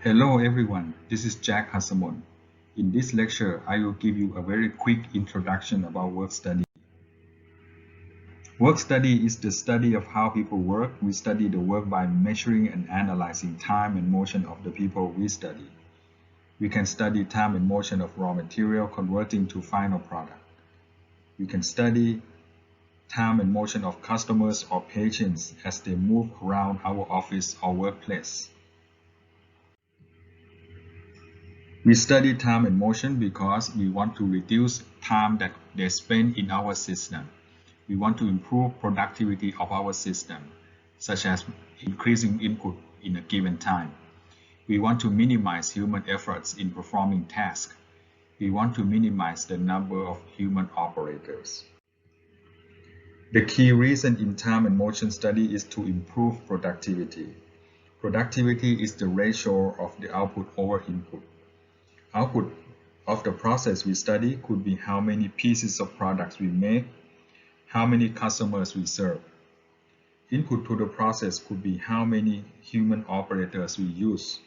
Hello everyone, this is Jack Hassamon. In this lecture, I will give you a very quick introduction about work study. Work study is the study of how people work. We study the work by measuring and analyzing time and motion of the people we study. We can study time and motion of raw material converting to final product. We can study time and motion of customers or patients as they move around our office or workplace. We study time and motion because we want to reduce time that they spend in our system. We want to improve productivity of our system, such as increasing input in a given time. We want to minimize human efforts in performing tasks. We want to minimize the number of human operators. The key reason in time and motion study is to improve productivity. Productivity is the ratio of the output over input. Output of the process we study could be how many pieces of products we make, how many customers we serve. Input to the process could be how many human operators we use,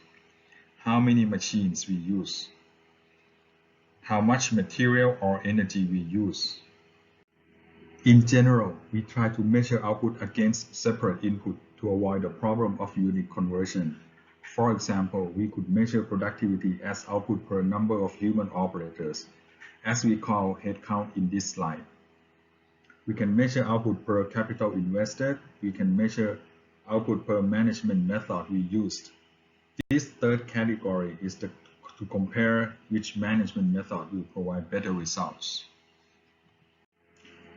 how many machines we use, how much material or energy we use. In general, we try to measure output against separate input to avoid the problem of unit conversion. For example, we could measure productivity as output per number of human operators, as we call headcount in this slide. We can measure output per capital invested. We can measure output per management method we used. This third category is to compare which management method will provide better results.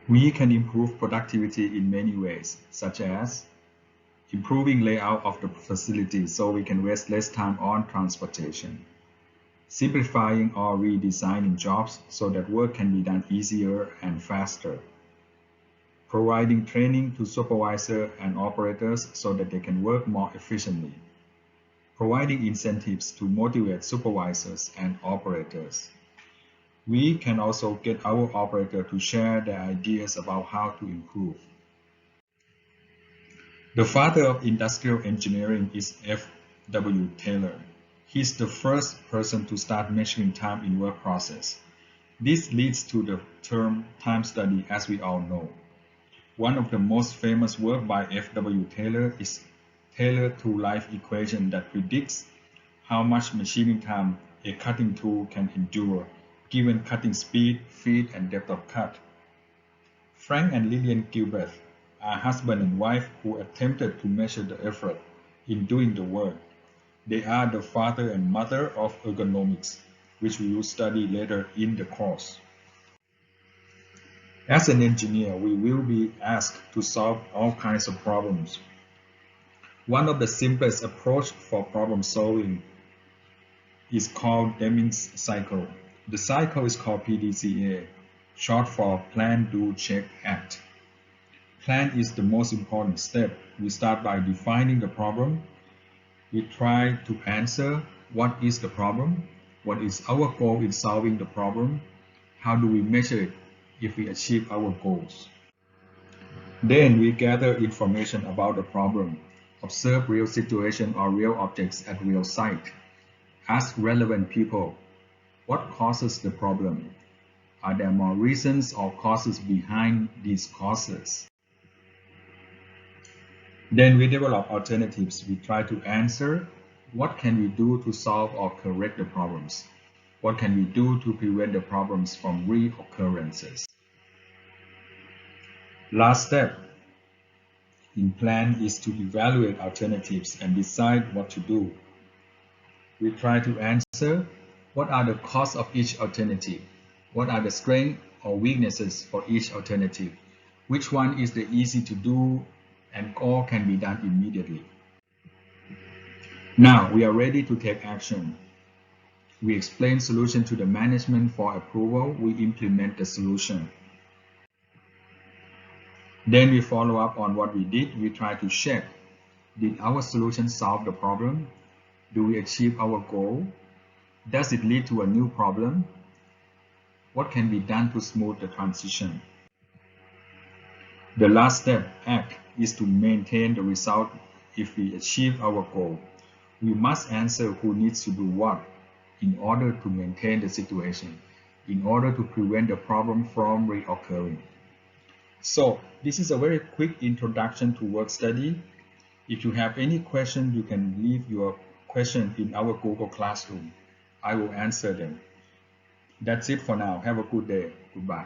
We can improve productivity in many ways, such as improving layout of the facility so we can waste less time on transportation, simplifying or redesigning jobs so that work can be done easier and faster, providing training to supervisors and operators so that they can work more efficiently, providing incentives to motivate supervisors and operators. We can also get our operator to share their ideas about how to improve. The father of industrial engineering is F.W. Taylor. He's the first person to start measuring time in work process. This leads to the term time study, as we all know. One of the most famous work by F.W. Taylor is Taylor to life equation that predicts how much machining time a cutting tool can endure given cutting speed, feed, and depth of cut. Frank and Lillian Gilbert are husband and wife who attempted to measure the effort in doing the work. They are the father and mother of ergonomics, which we will study later in the course. As an engineer, we will be asked to solve all kinds of problems. One of the simplest approaches for problem solving is called Deming's cycle. The cycle is called PDCA, short for Plan, Do, Check, Act. Plan is the most important step. We start by defining the problem. We try to answer what is the problem, what is our goal in solving the problem, how do we measure it if we achieve our goals. Then we gather information about the problem, observe real situation or real objects at real site, ask relevant people, what causes the problem? Are there more reasons or causes behind these causes? Then we develop alternatives. We try to answer what can we do to solve or correct the problems? What can we do to prevent the problems from reoccurrences? Last step in plan is to evaluate alternatives and decide what to do. We try to answer what are the costs of each alternative? What are the strengths or weaknesses for each alternative? Which one is the easy to do and all can be done immediately? Now we are ready to take action. We explain solution to the management for approval. We implement the solution. Then we follow up on what we did. We try to check, did our solution solve the problem? Do we achieve our goal? Does it lead to a new problem? What can be done to smooth the transition? The last step, act, is to maintain the result if we achieve our goal. We must answer who needs to do what in order to maintain the situation, in order to prevent the problem from reoccurring. So this is a very quick introduction to work study. If you have any question, you can leave your question in our Google Classroom. I will answer them. That's it for now. Have a good day. Goodbye.